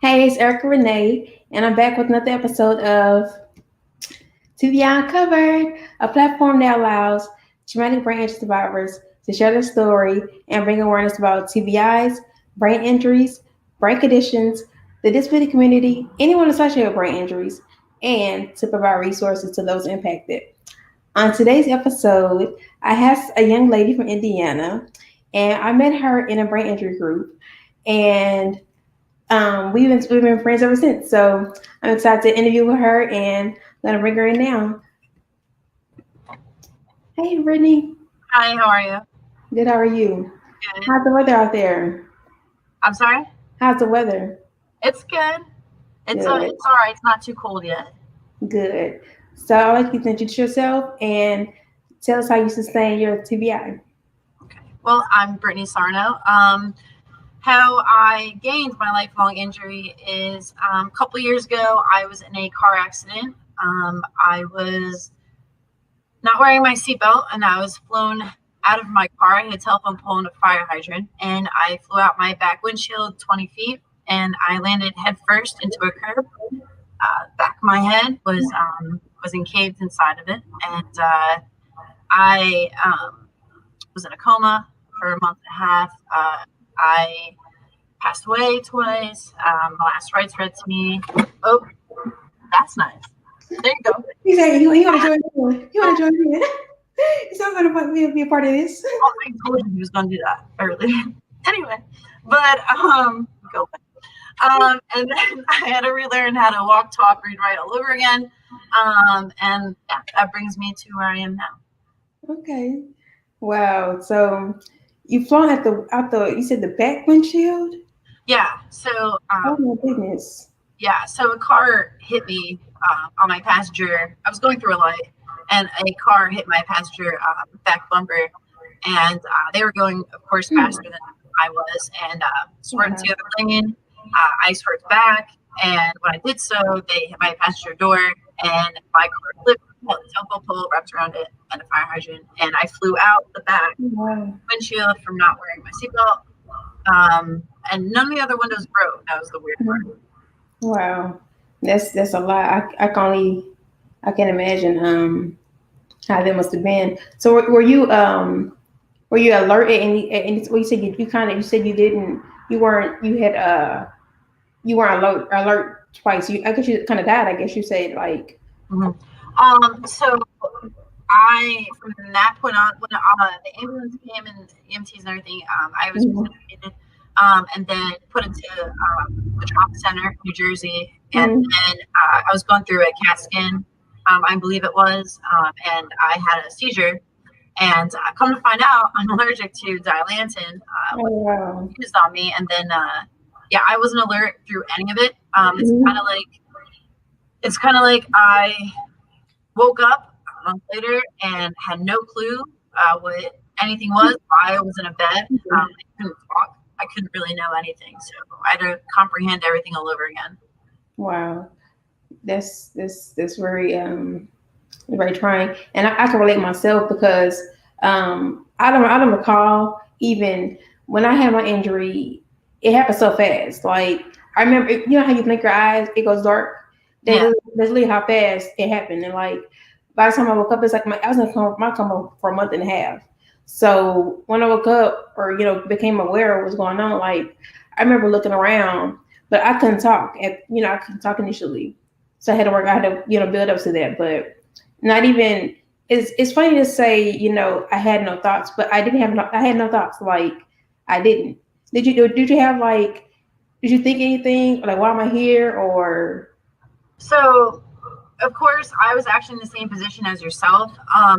Hey, it's Erica Renee, and I'm back with another episode of TBI Uncovered, a platform that allows traumatic brain injury survivors to share their story and bring awareness about TBIs, brain injuries, brain conditions, the disability community, anyone associated with brain injuries, and to provide resources to those impacted. On today's episode, I have a young lady from Indiana, and I met her in a brain injury group, and we've been friends ever since. So I'm excited to interview with her, and I'm gonna bring her in now. Hey, Brittany. Hi, how are you? Good. How are you? Good. How's the weather out there? I'm sorry? How's the weather? It's good. Good. It's all right. It's not too cold yet. Good. So I'd like you to introduce yourself and tell us how you sustain your TBI. Okay. Well, I'm Britnie Sarno. How I gained my lifelong injury is a couple years ago, I was in a car accident. I was not wearing my seatbelt and I was flown out of my car. I hit a telephone pole and a fire hydrant, and I flew out my back windshield 20 feet and I landed head first into a curb. Back of my head was encaved inside of it, and I was in a coma for a month and a half. I passed away twice. My last rites read to me. Oh, that's nice. There you go. He said he want to join in. He want to join in. He's not going to be a part of this. Oh, I told you he was going to do that earlier. Anyway, but go. And then I had to relearn how to walk, talk, read, write all over again. And yeah, that brings me to where I am now. Okay. Wow. So you flown out the you said the back windshield? Yeah. So Oh my goodness. yeah. So a car hit me on my passenger. I was going through a light, and a car hit my passenger back bumper, and they were going, of course, faster than I was, and swerved to the other lane. I swerved back, and when I did so, they hit my passenger door, and my car flipped, the telephone pole wrapped around it, and a fire hydrant, and I flew out the back Wow. windshield from not wearing my seatbelt. And none of the other windows broke. That was the weird part. Wow. That's a lot. I can imagine how that must have been. So were you alert at any well, you said you kind of you said you didn't you weren't you weren't alert twice. I guess you kind of died, I guess you said like So I, from that point on, when the ambulance came and the EMTs and everything, I was resuscitated, and then put into the trauma center, New Jersey, and then I was going through a CAT scan, I believe it was, and I had a seizure. And come to find out, I'm allergic to Dilantin, oh which wow. was used on me. And then, yeah, I wasn't alert through any of it. It's kind of like I woke up a month later and had no clue what anything was. I was in a bed. I couldn't talk. I couldn't really know anything. So I had to comprehend everything all over again. Wow. That's very trying, and I can relate myself because I don't recall even when I had my injury. It happened so fast. Like I remember, you know how you blink your eyes, it goes dark. Yeah. That's literally how fast it happened, and like by the time I woke up, it's like I was in my coma for a month and a half. So when I woke up, or became aware of what's going on, like I remember looking around, but I couldn't talk. I couldn't talk initially, so I had to work. I had to build up to that, but not even. It's funny to say I had no thoughts, but I didn't have I had no thoughts. Like I didn't. Did you have like? Did you think anything like why am I here or? So, of course, I was actually in the same position as yourself. I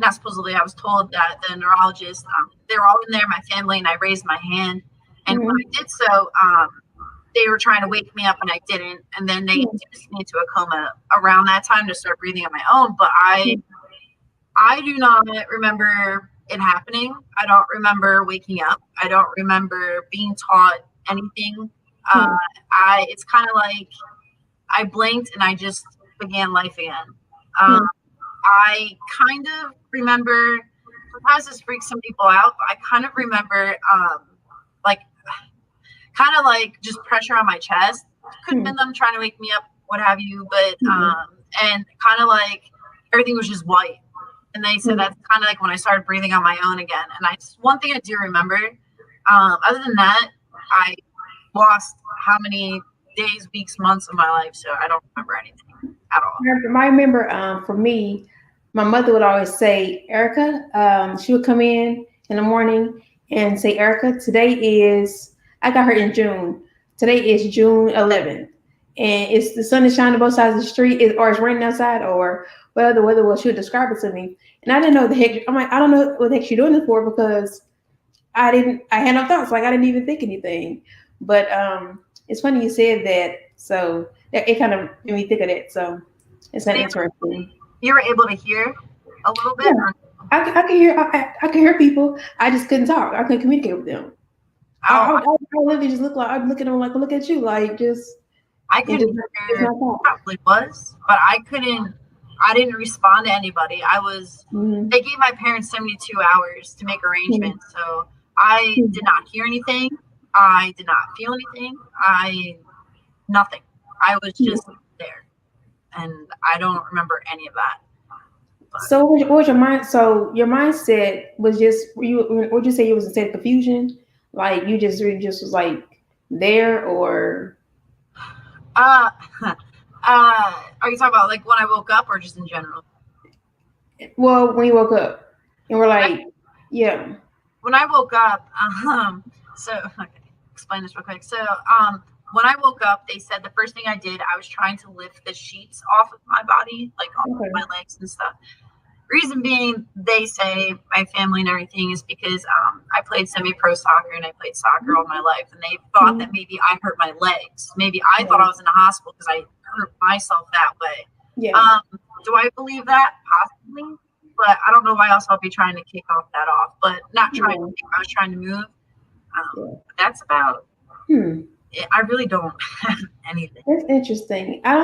not supposedly, I was told that the neurologist, they were all in there, my family, and I raised my hand. And when I did so, they were trying to wake me up and I didn't. And then they induced me into a coma around that time to start breathing on my own. But I do not remember it happening. I don't remember waking up. I don't remember being taught anything. It's kind of like I blinked and I just began life again. I kind of remember, sometimes this freaks some people out, but I kind of remember, like, kind of like just pressure on my chest. Could have been them trying to wake me up, what have you, but and kind of like everything was just white. And they said that's kind of like when I started breathing on my own again. And one thing I do remember, other than that, I lost how many days, weeks, months of my life, so I don't remember anything at all. I remember for me, my mother would always say, Erica, she would come in the morning and say, Erica, I got her in June. Today is June 11th. And it's the sun is shining both sides of the street, or it's raining outside, or whatever the weather was. She would describe it to me. And I didn't know the heck, I'm like, I don't know what the heck she's doing this for, because I had no thoughts. Like, I didn't even think anything. But it's funny you said that. So it kind of made me think of that. So it's kind of interesting. You were able to hear a little bit? Yeah. I can hear people. I just couldn't talk. I couldn't communicate with them. I literally just I'd look at them like, look at you, like just. I couldn't hear. Probably was, but I didn't respond to anybody. They gave my parents 72 hours to make arrangements, so I did not hear anything. I did not feel anything. Nothing. I was just there, and I don't remember any of that. But. So what was your mind? So your mindset was just, would you say you was in a state of confusion? Like you just really just was like there, or? Are you talking about like when I woke up, or just in general? Well, when you woke up, and we're like, yeah. When I woke up, so okay, explain this real quick. So, when I woke up, they said the first thing I did, I was trying to lift the sheets off of my body, like off of my legs and stuff. Reason being, they say my family and everything is because I played semi-pro soccer and I played soccer all my life, and they thought that maybe I hurt my legs. Maybe I thought I was in the hospital because I hurt myself that way. Yeah. Do I believe that? Possibly, but I don't know why else I'll be trying to kick that off. But not trying to kick, I was trying to move. That's about. I really don't have anything. That's interesting. I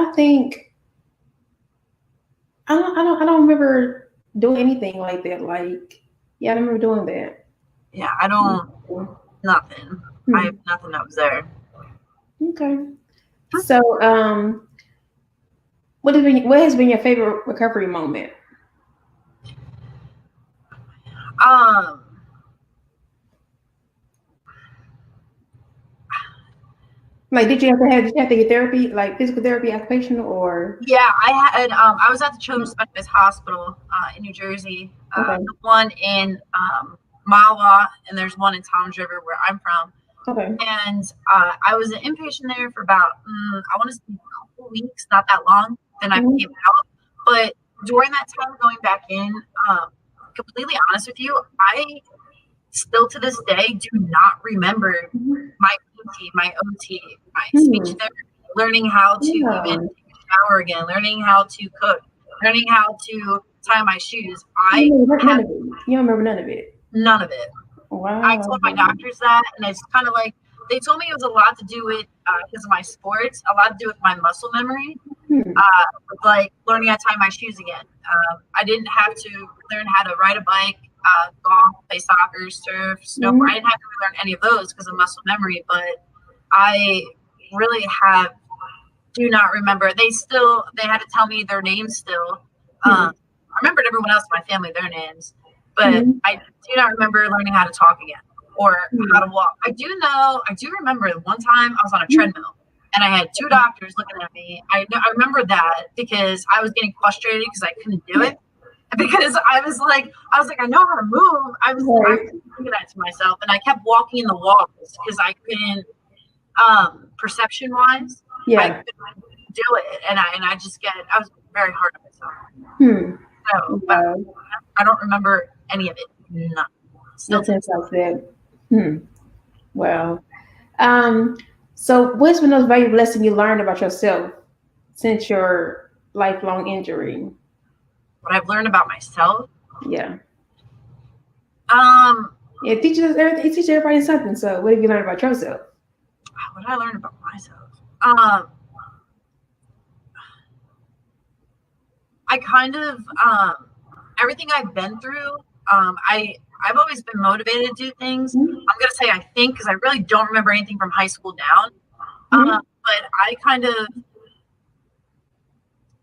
don't remember doing anything like that. Like, I don't remember doing that. Yeah, I don't. Nothing. I have nothing that was there. Okay. So, what has been your favorite recovery moment? Like, did you have to get therapy, like physical therapy, occupational, or? Yeah, I had. I was at the Children's Specialist Hospital in New Jersey. The one in Mawa, and there's one in Toms River where I'm from. Okay. And I was an inpatient there for about I want to say a couple weeks, not that long. Then I came out. But during that time, going back in, completely honest with you, I still to this day do not remember my PT, my OT, my speech therapy, learning how to even take a shower again, learning how to cook, learning how to tie my shoes. You don't remember none of it? None of it. Wow. I told my doctors that, and it's kind of like, they told me it was a lot to do with, because of my sports, a lot to do with my muscle memory, like learning how to tie my shoes again. I didn't have to learn how to ride a bike, golf, play soccer, surf, snowboard. I didn't have to learn any of those because of muscle memory, but I really do not remember. They had to tell me their names still. I remembered everyone else in my family, their names, but I do not remember learning how to talk again or how to walk. I do remember one time I was on a treadmill and I had two doctors looking at me. I remember that because I was getting frustrated because I couldn't do it. Because I was like, I know how to move. I was thinking that to myself, and I kept walking in the walls because I couldn't, perception wise, I couldn't do it, and I was very hard on myself. So, but I don't remember any of it. None. Still sounds like that. Wow. So, what's been those valuable lessons you learned about yourself since your lifelong injury? What I've learned about myself. Yeah. It teaches everybody something. So what have you learned about yourself? What did I learn about myself? I kind of everything I've been through, I I've always been motivated to do things. I'm going to say I think, because I really don't remember anything from high school down. But I kind of,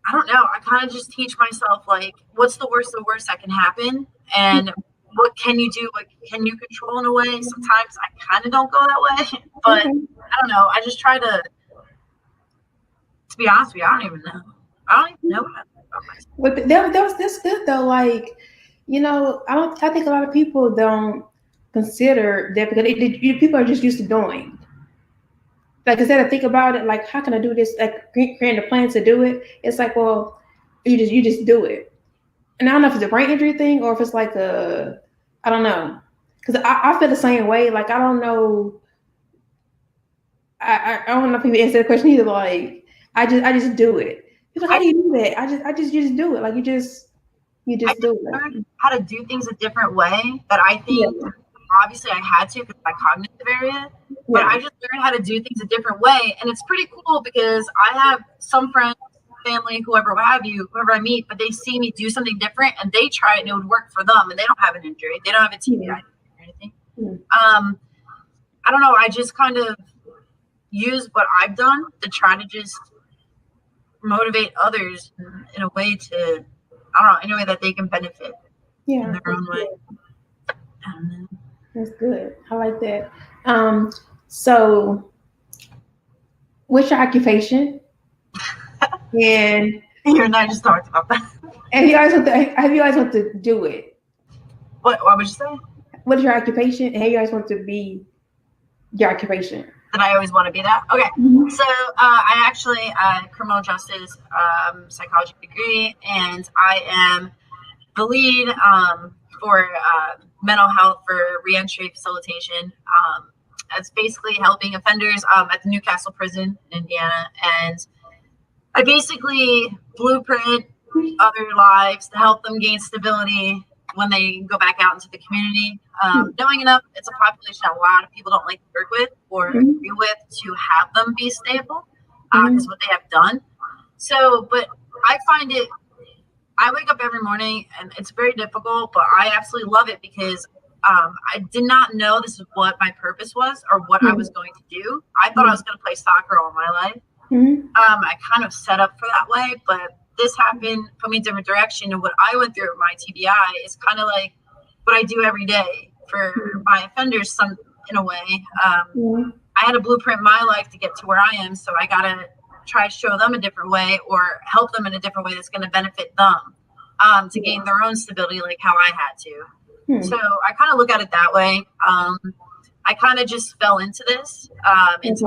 I don't know. I kind of just teach myself, like, what's the worst that can happen? And what can you do? What can you control in a way? Sometimes I kind of don't go that way. But I don't know. I just try to be honest with you, I don't even know. I don't even know about myself. But that's good though. Like, you know, I think a lot of people don't consider that because people are just used to doing. Like instead of think about it, like how can I do this? Like creating a plan to do it. It's like, well, you just do it. And I don't know if it's a brain injury thing or if it's like I don't know, because I feel the same way. Like I don't know. I don't know if people answer the question either. Like I just do it. People, how do you do that? I just do it. Like you just do it. Learned how to do things a different way. But I think obviously I had to because my cognitive area. But I just learned how to do things a different way, and it's pretty cool because I have some friends, family, whoever, what have you, whoever I meet, but they see me do something different and they try it and it would work for them, and they don't have an injury, they don't have a TBI or anything. I don't know. I just kind of use what I've done to try to just motivate others in a way to, I don't know, in a way that they can benefit in their own way. That's good. I like that. So what's your occupation? And you and I just talked about that. Have you guys want to do it? What would you say? What is your occupation? And have you guys want to be your occupation? That I always want to be that. Okay. So I actually criminal justice psychology degree, and I am the lead for mental health for reentry facilitation. It's basically helping offenders at the Newcastle prison in Indiana, and I basically blueprint other lives to help them gain stability when they go back out into the community. Knowing enough, it's a population that a lot of people don't like to work with or agree with to have them be stable, because what they have done. So, but I find it, I wake up every morning and it's very difficult, but I absolutely love it because I did not know this is what my purpose was or what I was going to do. I thought I was going to play soccer all my life. I kind of set up for that way, but this happened, put me in a different direction. And what I went through with my TBI is kind of like what I do every day for my offenders, in a way. I had to blueprint my life to get to where I am. So I got to try to show them a different way or help them in a different way that's going to benefit them to gain their own stability, like how I had to. So I kind of look at it that way. I kind of just fell into this, into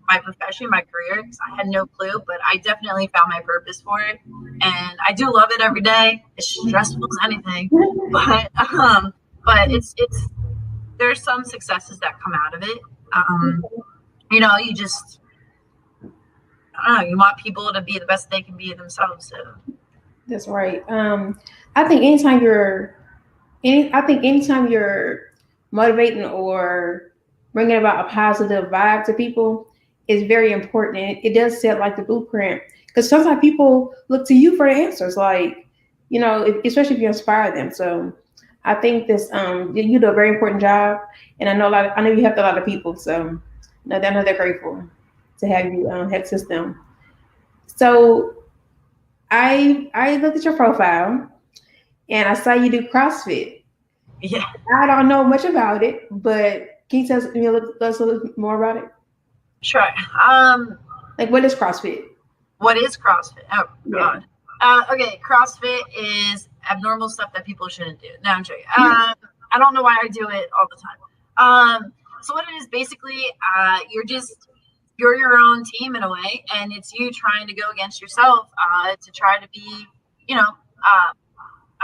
my profession, my career, because I had no clue, but I definitely found my purpose for it. And I do love it every day. It's stressful as anything, but it's there's some successes that come out of it. You know, you just, I don't know, you want people to be the best they can be themselves. So that's right. I think anytime you're motivating or bringing about a positive vibe to people is very important. It does set like the blueprint, because sometimes people look to you for the answers, like, you know, especially if you inspire them. So I think this you do a very important job, and I know you helped a lot of people. So I know they're grateful to have you help assist them. So I looked at your profile and I saw you do CrossFit. Yeah. I don't know much about it, but can you tell us a little more about it? Sure. Like, what is CrossFit? What is CrossFit? Oh, God. Okay, CrossFit is abnormal stuff that people shouldn't do. No, I'm joking. I don't know why I do it all the time. So what it is, basically, you're your own team in a way, and it's you trying to go against yourself to try to be, you know, I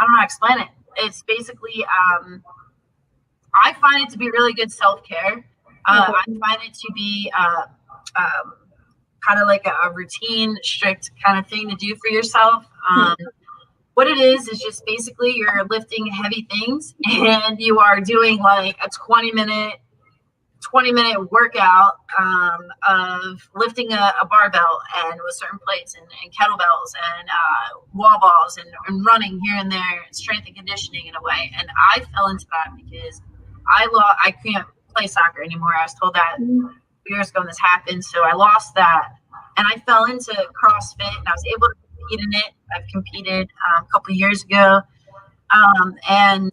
don't know how to explain it. It's basically, I find it to be really good self-care. I find it to be kind of like a routine, strict kind of thing to do for yourself. What it is just basically you're lifting heavy things and you are doing like a 20-minute, 20-minute workout of lifting a barbell and with certain plates and kettlebells and wall balls and running here and there and strength and conditioning in a way. And I fell into that because I can't play soccer anymore. I was told that years ago when this happened. So I lost that and I fell into CrossFit and I was able to compete in it. I've competed a couple of years ago. And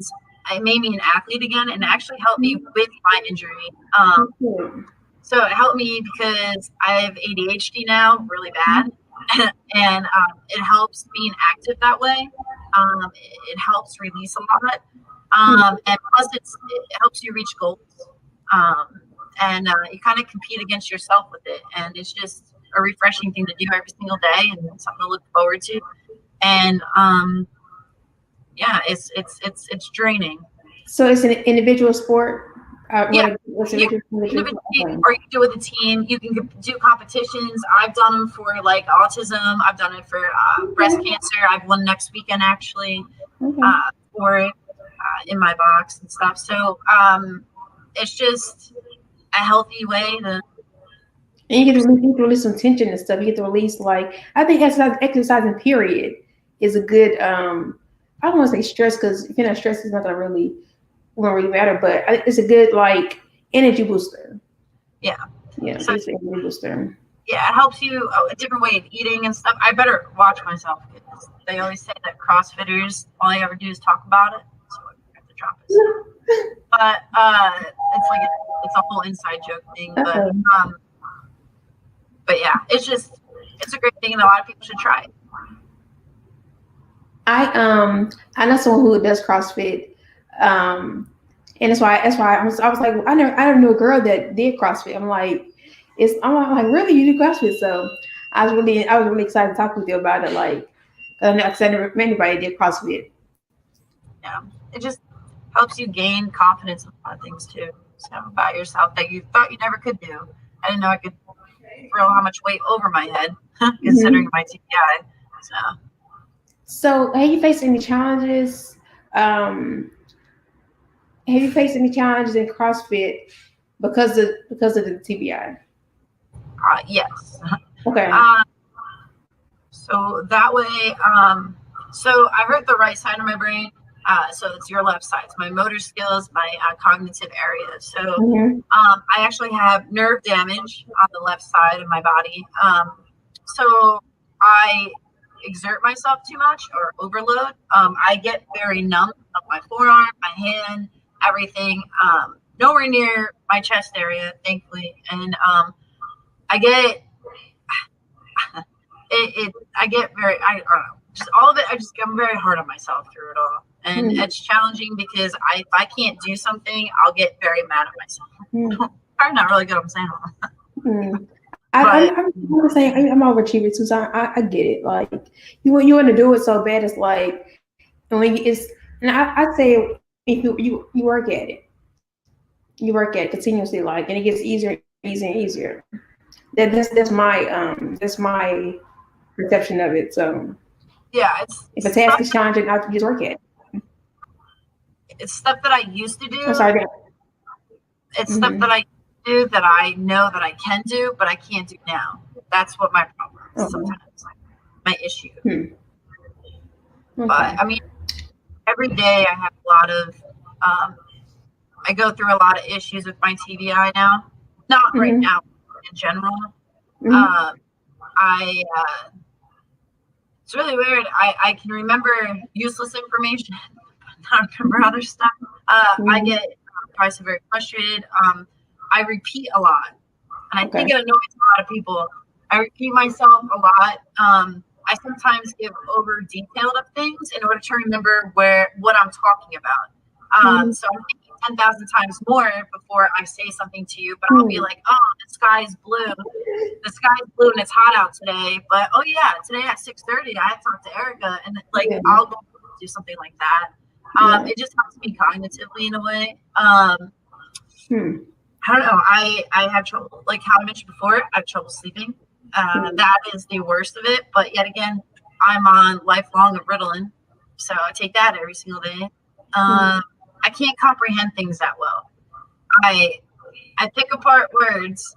it made me an athlete again and actually helped me with my injury. So it helped me because I have ADHD now, really bad. And it helps being active that way. It helps release a lot. And plus it helps you reach goals. And you kind of compete against yourself with it. And it's just a refreshing thing to do every single day and something to look forward to. And yeah, it's draining. So it's an individual sport? Yeah, or you do it with a team. You can do competitions. I've done them for like autism. I've done it for breast cancer. I've won next weekend actually for it in my box and stuff. So it's just a healthy way to. And you get to release some tension and stuff. You get to release, like, I think exercising period is a good, I don't want to say stress because if you're not stressed, it's not going to won't really matter, but it's a good, like, energy booster. Yeah. Yeah, so it's an energy booster. Yeah, it helps you a different way of eating and stuff. I better watch myself because they always say that CrossFitters, all they ever do is talk about it. So I have to drop it. But it's like it's a whole inside joke thing. But yeah, it's a great thing and a lot of people should try it. I know someone who does CrossFit, and that's why I was like, I never knew a girl that did CrossFit. I'm like, really, you do CrossFit? So I was really excited to talk with you about it. Like, I never met anybody did CrossFit. Yeah, it just helps you gain confidence in a lot of things too. So about yourself that you thought you never could do. I didn't know I could throw how much weight over my head, considering my TBI. So have you faced any challenges? Have you faced any challenges in CrossFit because of the TBI? Yes. Okay. So that way, so I hurt the right side of my brain. So it's your left side. It's my motor skills, my cognitive area. So I actually have nerve damage on the left side of my body. So I exert myself too much or overload. I get very numb of my forearm, my hand, everything. Nowhere near my chest area, thankfully. And I get I get very, I don't know, just all of it. I'm very hard on myself through it all. And it's challenging because if I can't do something, I'll get very mad at myself. I'm not really good at saying all. I'm saying I'm overachiever too, so I get it. Like you want to do it so bad, it's like, and when I'd say if you work at it, continuously, like, and it gets easier and easier. That's my perception of it. So yeah, if a task is challenging, I just work at it. It's stuff that I used to do. I'm sorry. It's stuff that I do that I know that I can do, but I can't do now. That's what my problem is sometimes, my issue. Okay. But I mean, every day I have a lot of, I go through a lot of issues with my TBI now. Not right now, in general. It's really weird. I can remember useless information, but not remember other stuff. I get probably very frustrated. I repeat a lot, and I think it annoys a lot of people. I repeat myself a lot. I sometimes give over detailed of things in order to remember what I'm talking about. So I'm thinking 10,000 times more before I say something to you, but I'll be like, oh, the sky's blue. The sky's blue and it's hot out today. But oh yeah, today at 6:30, I had talked to Erica, and like I'll go do something like that. It just helps me cognitively in a way. I don't know. I have trouble, like how I mentioned before, I have trouble sleeping. That is the worst of it. But yet again, I'm on lifelong Ritalin, so I take that every single day. I can't comprehend things that well. I pick apart words.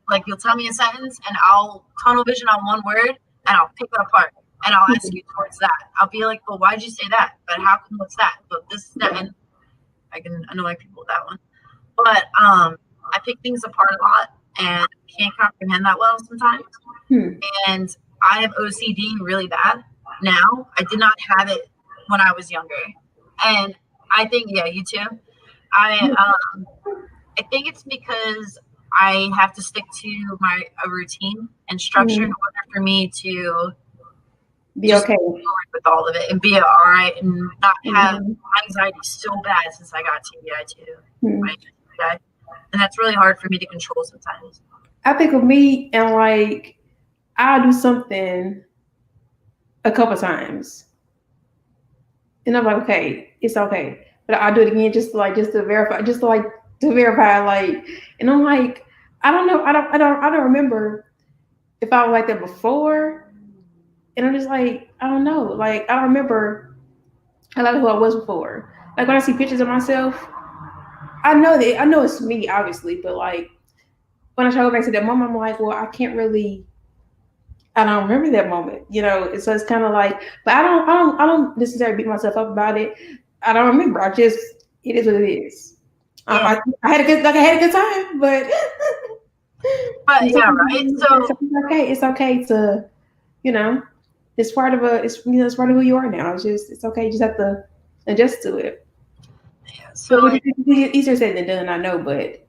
Like you'll tell me a sentence and I'll tunnel vision on one word and I'll pick it apart and I'll ask you towards that. I'll be like, well, why'd you say that? But how come what's that? But this is that. And I can annoy people with that one. But I pick things apart a lot and can't comprehend that well sometimes. And I have OCD really bad now. I did not have it when I was younger. And I think, yeah, you too. I think it's because I have to stick to a routine and structure in order for me to be okay with all of it and be all right and not have anxiety so bad since I got TBI too. Right? And that's really hard for me to control sometimes. I think of me and like I'll do something a couple times. And I'm like, okay, it's okay. But I'll do it again just to verify, like, and I'm like, I don't know, I don't remember if I was like that before. And I'm just like, I don't know. Like, I don't remember a lot of who I was before. Like when I see pictures of myself, I know it's me, obviously, but like when I try to go back to that moment, I'm like, well, I don't remember that moment, you know. So it's kind of like, but I don't necessarily beat myself up about it. I don't remember. It is what it is. Yeah. I had a good time, but yeah, right. So it's okay to, you know, it's part of who you are now. It's okay. You just have to adjust to it. Yeah, so it's easier said than done, I know, but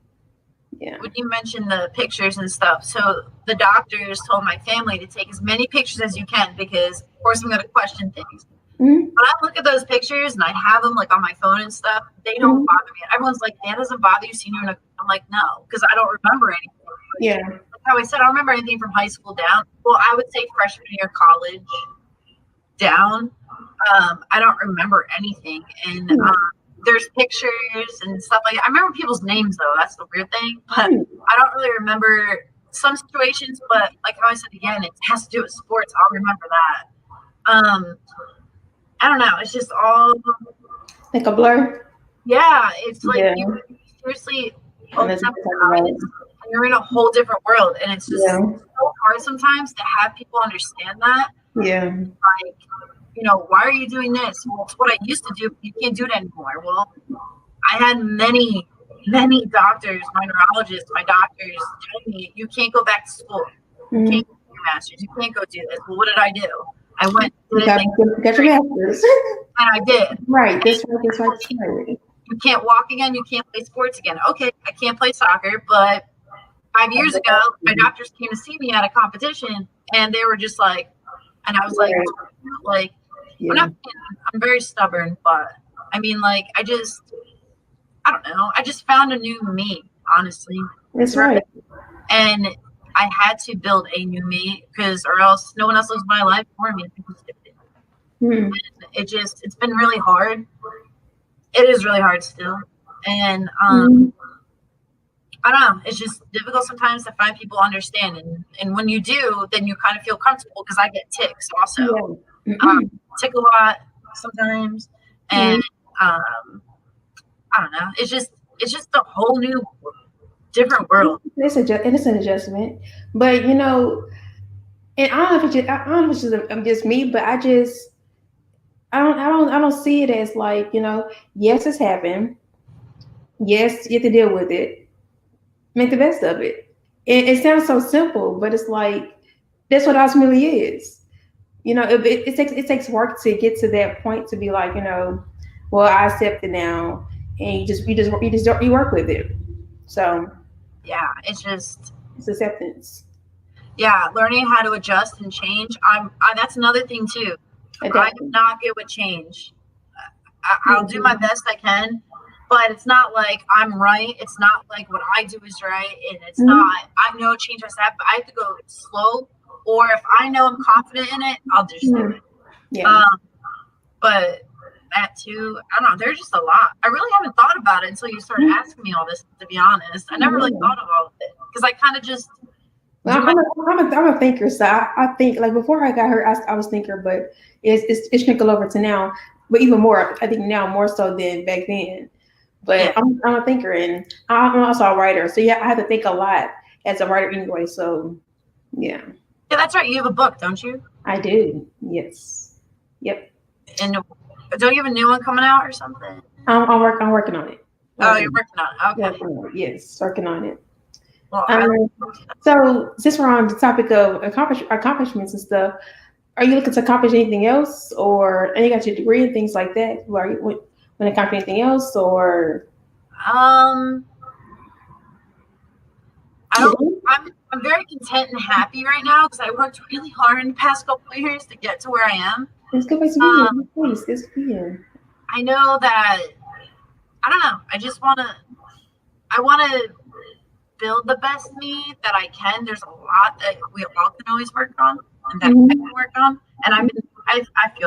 yeah. When you mentioned the pictures and stuff, so the doctors told my family to take as many pictures as you can because, of course, I'm going to question things. But I look at those pictures and I have them like on my phone and stuff. They don't bother me. Everyone's like, "That doesn't bother you?" I'm like, "No," because I don't remember anything. Yeah. Like how I said, I don't remember anything from high school down. Well, I would say freshman year college down. I don't remember anything, and there's pictures and stuff like that. I remember people's names though. That's the weird thing. But I don't really remember some situations. But like how I said again, it has to do with sports. I'll remember that. I don't know. It's just all like a blur. Yeah, it's like you seriously you're in a whole different world, and it's just so hard sometimes to have people understand that. Yeah. Like, you know, why are you doing this? Well, it's what I used to do. You can't do it anymore. Well, I had many doctors, my neurologists, my doctors tell me you can't go back to school. You can't do your master's. You can't go do this. Well, what did I do? I went to got your master's. And I did. Right. That's right. You can't walk again. You can't play sports again. Okay, I can't play soccer, but 5 years ago, my doctors came to see me at a competition, and they were just like, and I was like, I'm very stubborn, but I mean, like, I don't know. I just found a new me, honestly. That's right. And I had to build a new me or else no one else lives my life for me. It's been really hard. It is really hard still. And I don't know. It's just difficult sometimes to find people understand. And when you do, then you kind of feel comfortable because I get tics also. Tick a lot sometimes. And I don't know. It's just a whole new different world. It's an adjustment. But you know, and I don't know if it's just me, but I don't see it as like, you know, yes, it's happened. Yes, you have to deal with it. Make the best of it. It sounds so simple, but it's like that's what ultimately is. You know, it takes work to get to that point to be like, you know, well, I accept it now, and you work with it. So yeah, it's acceptance. Yeah, learning how to adjust and change. That's another thing too. I'm not good with change. I'll do my best I can, but it's not like I'm right. It's not like what I do is right, and it's not. I know change has to happen. I have to go slow, or if I know I'm confident in it, I'll just do it. Yeah. But that too, I don't know. There's just a lot. I really haven't thought about it until you started asking me all this. To be honest, I never really thought of all of it because I kind of just. Well, I'm a thinker, so I think like before I got hurt, I was thinker, but it's trickled over to now. But even more, I think now more so than back then. But Yeah. I'm a thinker and I'm also a writer. So yeah, I have to think a lot as a writer anyway. So yeah, Yeah, that's right. You have a book, don't you? I do. Yes. Yep. And don't you have a new one coming out or something? I'm working on it. Oh, you're Working, working on it. Okay. working on it. Yes, working on it. Well, I Um, so since we're on the topic of accomplishments and stuff, are you looking to accomplish anything else, or and you got your degree and things like that? Are you when to accomplish anything else, or um I you don't. know? I'm very content and happy right now because I worked really hard in the past couple of years to get to where I am. It's a good place to be Um, in. Please, it's good to be in. I know that I don't know. I want to build the best me that I can. There's a lot that we all can always work on and that I can work on. And I feel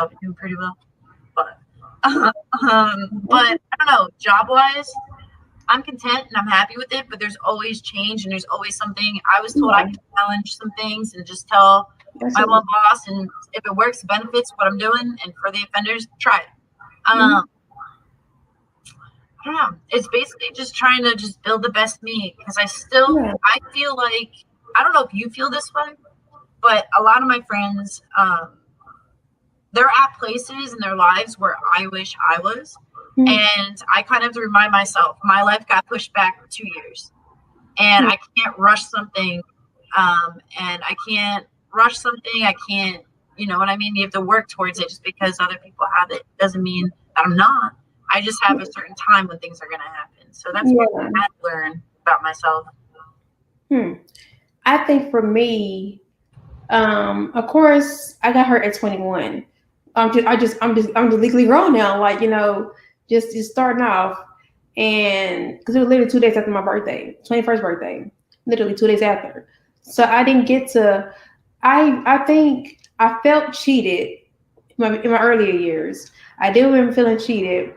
I've been doing pretty well, but but I don't know. Job wise, I'm content and I'm happy with it. But there's always change and there's always something. I was told I Yeah, can challenge some things and just tell that's my it. one boss, and if it works, benefits what I'm doing, and for the offenders, try it. Mhm. I don't know. It's basically just trying to just build the best me because Yeah, I feel like I don't know if you feel this way, but a lot of my friends, they're at places in their lives where I wish I was, Mhm. and I kind of have to remind myself my life got pushed back for 2 years, and I can't rush something, and I can't rush something. I can't, you know what I mean? You have to work towards it. Just because other people have it doesn't mean that I'm not. I just have a certain time when things are going to happen. So that's what yeah. I had to learn about myself. Hmm. I think for me, of course, I got hurt at 21. I'm just legally grown now. Like just starting off, and because it was literally 2 days after my birthday, 21st birthday, literally 2 days after. So I didn't get to. I think I felt cheated in my earlier years. I did remember feeling cheated,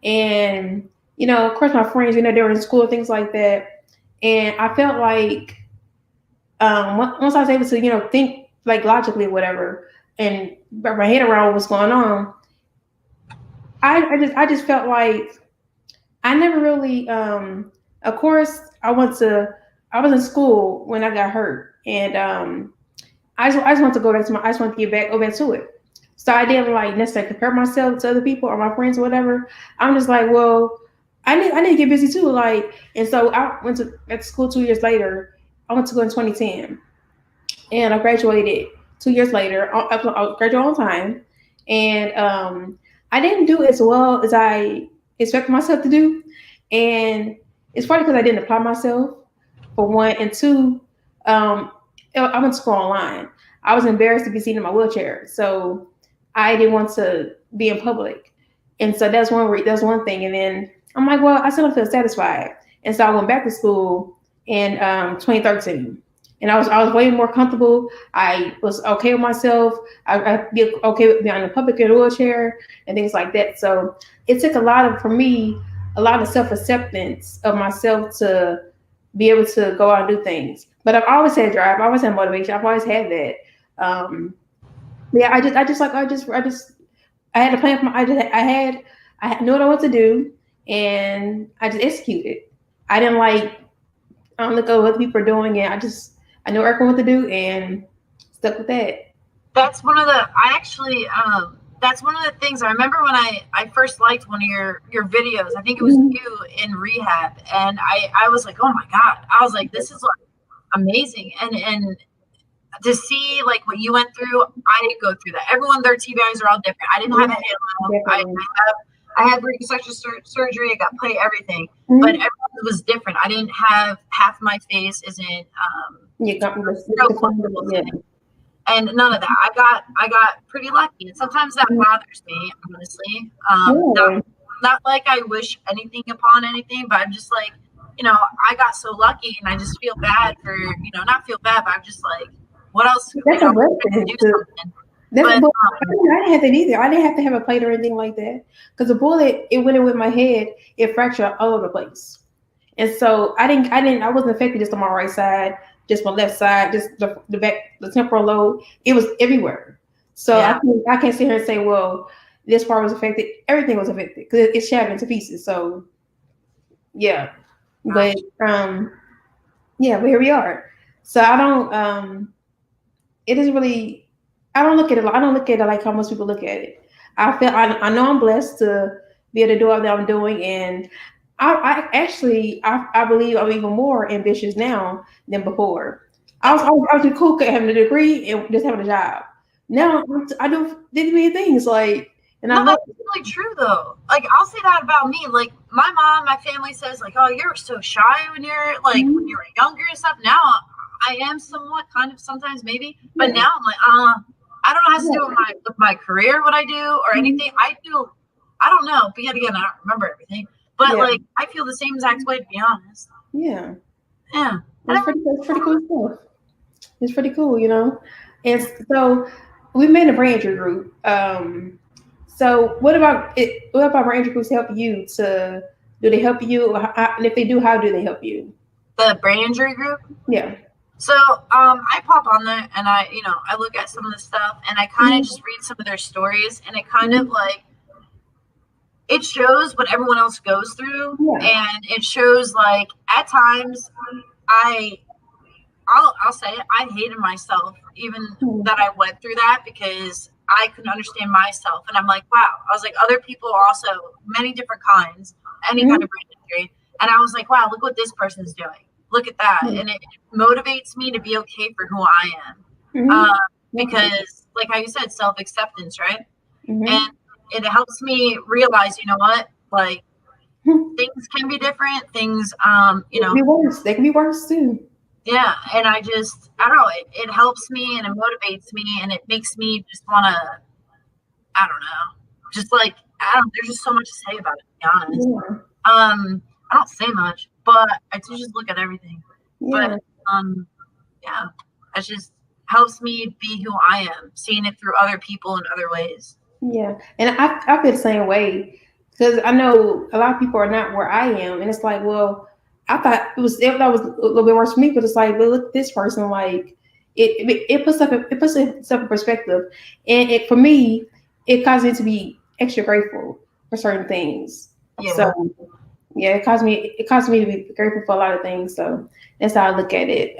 and of course, my friends, they were in school, things like that, and I felt like once I was able to, think like logically, whatever, and wrap my head around what was going on, I just felt like I never really. Of course, I was in school when I got hurt, and I just want to go back to I just want to go back to it. So I didn't like necessarily compare myself to other people or my friends or whatever. I'm just like, well, I need to get busy too. Like, and so I went to at school 2 years later. I went to go in 2010, and I graduated 2 years later. I graduated on time, and I didn't do as well as I expected myself to do, and it's probably because I didn't apply myself for one, and two, um, I went to school online. I was embarrassed to be seen in my wheelchair, so I didn't want to be in public, and so that's one thing. And then I'm like, well, I still don't feel satisfied, and so I went back to school in 2013, and I was way more comfortable. I was okay with myself. I be okay with being in public in a wheelchair and things like that. So it took for me a lot of self acceptance of myself to be able to go out and do things. But I've always had drive. I always had motivation. I've always had that. Um, yeah, I had a plan for my. I had knew what I wanted to do, and I just executed. I didn't like. I don't look at what other people are doing, and I know exactly what to do, and stuck with that. That's one of the I actually that's one of the things I remember when I first liked one of your videos. I think it was Mhm. you in rehab, and I was like, oh my god. I was like, this is like amazing, and to see like what you went through, I didn't go through that. Everyone, their TBIs are all different. I didn't have a Yeah, halo. definitely. I had reconstructive surgery. I got plate, everything, but Mm-hmm. everyone was different. I didn't have half my face isn't You got me real the close point of it. Yeah. and none of that. I got pretty lucky, and sometimes that bothers me, honestly. Yeah. Not like I wish anything upon anything, but I'm just like, I got so lucky, and I just feel bad for, not feel bad, but I'm just like, what else, That's a do blessing. something. That's But but I didn't have that either. I didn't have to have a plate or anything like that because the bullet it went in with my head. It fractured all over the place, and so I wasn't affected just on my right side, just my left side, just the back, the temporal lobe. It was everywhere. So yeah, I can't sit here and say, well, this part was affected. Everything was affected because it shattered into pieces. So Yeah. But yeah, but here we are. So I don't it is really I don't look at it I don't look at it like how most people look at it. I know I'm blessed to be able to do all that I'm doing, and I believe I'm even more ambitious now than before. I was cool having a degree and just having a job. Now I do many things like, and I No, love that's really true though. Like I'll say that about me. Like my mom, my family says like, "Oh, you're so shy when you're like when you were younger and stuff." Now I am somewhat, kind of, sometimes maybe, but yeah, now I'm like, I don't know how to do with my career, what I do or anything. I feel, I don't know. But yet again, I don't remember everything. But yeah, like, I feel the same exact way, to be honest. yeah. Yeah. It's pretty cool stuff. It's pretty cool, you know. And so we made a Ranger group. So what about it? What about Ranger groups help you to? Do they help you? And if they do, how do they help you? The brain injury group. Yeah. So I pop on there and I look at some of the stuff and I kind of just read some of their stories, and it kind of like it shows what everyone else goes through, Yeah. and it shows like at times I'll say it, I hated myself even that I went through that, because I couldn't understand myself, and I'm like, wow. I was like, other people also, many different kinds, any kind of brain injury, and I was like, wow, look what this person's doing. Look at that, and it motivates me to be okay for who I am, because, like how you said, self acceptance, right? And it helps me realize, you know what, like things can be different. Things, They can be worse. They can be worse too. yeah, and I don't know, it helps me and it motivates me and it makes me just want to, I don't know, just like, there's just so much to say about it, to be honest. I don't say much, but I do just look at everything. Yeah. But yeah, it just helps me be who I am, seeing it through other people in other ways. Yeah. And I feel the same way because I know a lot of people are not where I am, and it's like, well, that was a little bit worse for me, but it's like, well, look at this person, like it puts it stuff in perspective, and it for me it causes me to be extra grateful for certain things. Yeah. So yeah, it caused me to be grateful for a lot of things. So that's how I look at it.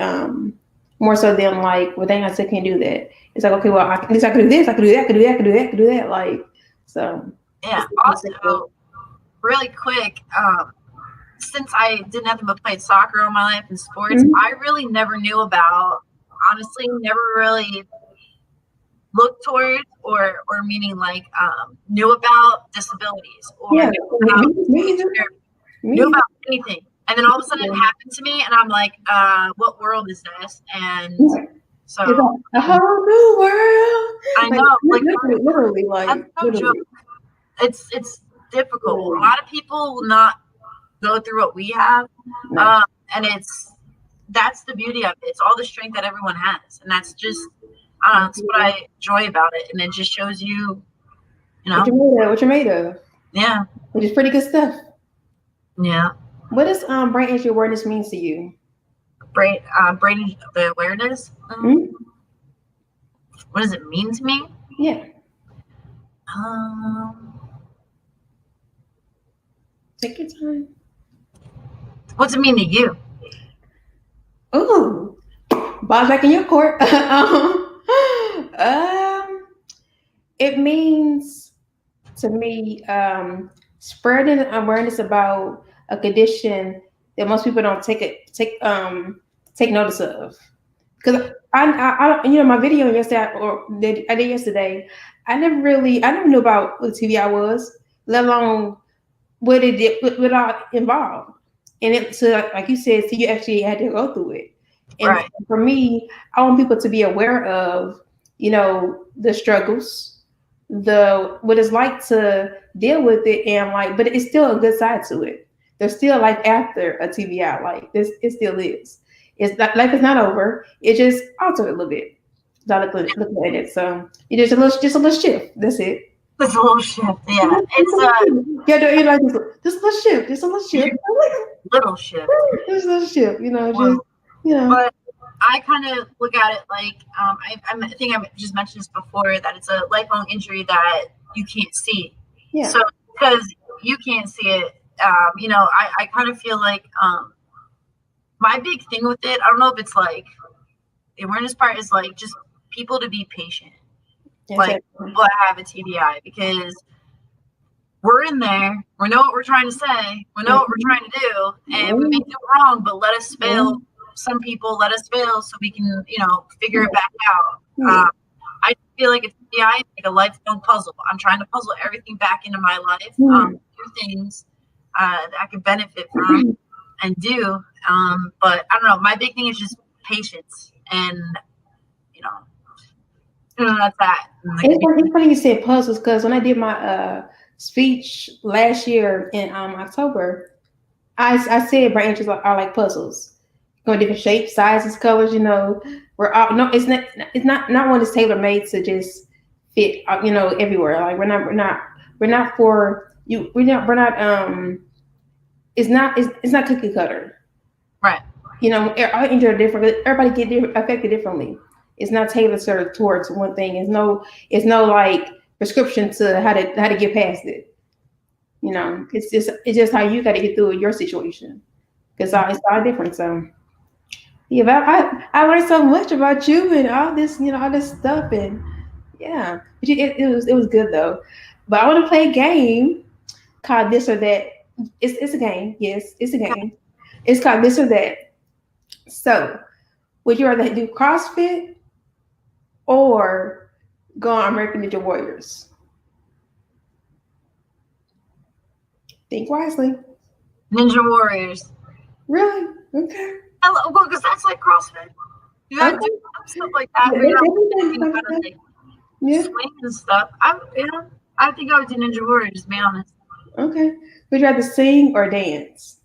More so than like, well, dang, I still can't do that. It's like, okay, well, at least I could do this, I could do that, I could do that, I could do that, I could do that. Like, so yeah. Also, really quick, since I did nothing but played soccer all my life in sports, I really never knew about, honestly, never really looked towards or meaning like knew about disabilities or knew about anything. And then all of a sudden it happened to me and I'm like, what world is this? And so a whole new world. I know, like literally, like that's no joke. It's difficult. A lot of people will not go through what we have, and that's the beauty of it. It's all the strength that everyone has, and that's just that's what I enjoy about it, and it just shows you know what you're made of. Yeah, which is pretty good stuff. Yeah. What does brain injury awareness mean to you? Brain the awareness. What does it mean to me? Yeah. Take your time. What's it mean to you? Ooh, ball's back in your court. It means to me spreading awareness about a condition that most people don't take notice of. Because I my video yesterday I did yesterday. I never knew about what TBI was, let alone what it did, what all involved. And it, so like you said, so you actually had to go through it. And for me, I want people to be aware of, the struggles, what it's like to deal with it, and like, but it's still a good side to it. There's still life after a TBI. Like this, it still is. It's not, life is not over. It just altered a little bit. Looking at it, so it just a little shift. That's it. Just a little shift, yeah. It's you're like just a little shift, little shift, just a little shift. But I kind of look at it like I think I just mentioned this before, that it's a lifelong injury that you can't see. Yeah. So because you can't see it, I kind of feel like my big thing with it, I don't know if it's like the awareness part is like just people to be patient, like people that have a TBI, because we're in there, we know what we're trying to say, we know what we're trying to do, and we may do wrong, but let us fail. Some people let us fail so we can, figure it back out. I feel like a TBI is like a lifelong puzzle. I'm trying to puzzle everything back into my life, do things that I can benefit from and do. But I don't know. My big thing is just patience, and that's that. It's funny you said puzzles, because when I did my speech last year in October, I said branches are like puzzles. Going different shapes, sizes, colors. We're all no. It's not one that's tailor made to just fit. Everywhere. Like we're not for you. We're not. It's not cookie cutter. Right. All injured are different. Everybody get affected differently. It's not tailored towards one thing. It's no like prescription to how to get past it. It's just how you got to get through your situation, because it's all different. So. Yeah, but I learned so much about you and all this, all this stuff, and yeah, but it was good though. But I want to play a game called This or That. It's a game. Yes, it's a game. It's called This or That. So, would you rather do CrossFit or go on American Ninja Warriors? Think wisely. Ninja Warriors. Really? Okay. Well, because that's like CrossFit. You gotta do stuff like that. Swing and stuff. I think I would do Ninja Warriors, to be honest. Okay. Would you rather sing or dance?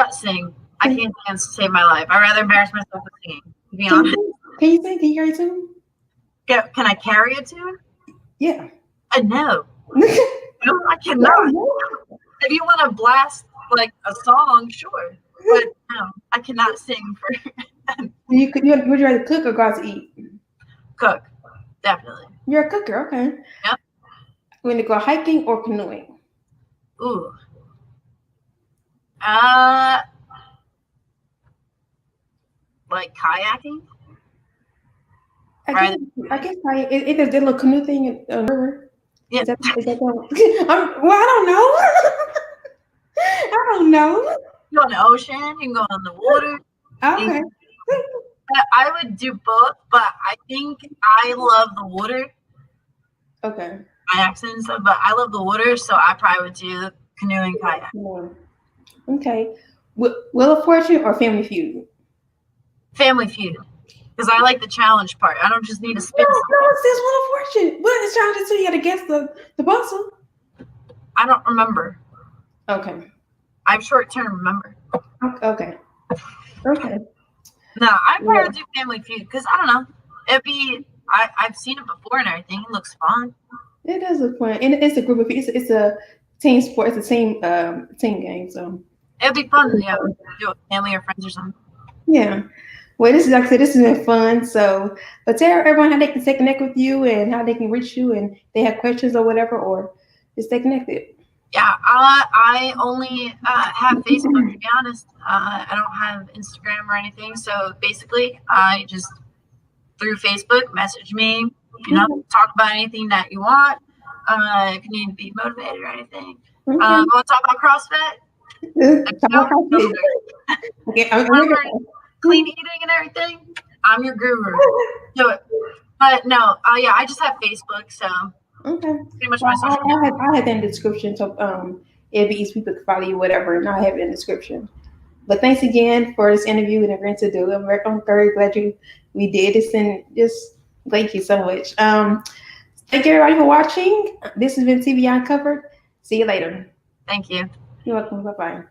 Sing. I can't dance to save my life. I'd rather embarrass myself with singing, to be honest. Can you sing? Can you carry a tune? Can I carry a tune? Yeah. No. No, I cannot. If you want to blast like a song, sure. But no, I cannot sing for. Would you rather cook or go out to eat? Cook, definitely. You're a cooker, okay. Yep. We're gonna go hiking or canoeing? Ooh. Like kayaking. I guess kayaking. Is there a little canoe thing in the river? Yeah. Is that well, I don't know. I don't know. You go on the ocean, you can go on the water. Okay. I would do both, but I think I love the water. Okay. My accent and stuff, but I love the water, so I probably would do canoeing, kayak. Okay. Wheel of Fortune or Family Feud? Family Feud. Because I like the challenge part. I don't just need to spin. No, it says Wheel of Fortune. What is challenge until you got to guess the puzzle? I don't remember. Okay. I'm short-term, remember. Okay. No, I probably do Family Feud because I don't know. I've seen it before and everything. It looks fun. It does look fun, and it's a group of people. It's a team sport. It's a team game. So it'd be fun, do it with family or friends or something. Yeah. Well, this has been fun. So, but tell everyone how they can stay connected with you and how they can reach you, and they have questions or whatever, or just stay connected. Yeah, I only have Facebook, to be honest. I don't have Instagram or anything. So basically, I just through Facebook message me. Talk about anything that you want. If you need to be motivated or anything. Want to talk about CrossFit? Okay, clean eating and everything. I'm your guru. Do it. But no, I just have Facebook, so okay. Pretty much my social media. I have that in the description, so it'd be easy people can follow you, whatever, and I have it in the description. But thanks again for this interview and agreeing to do it. I'm very glad we did this, and just thank you so much. Thank you everybody for watching. This has been TBI Uncovered. See you later. Thank you. You're welcome. Bye-bye.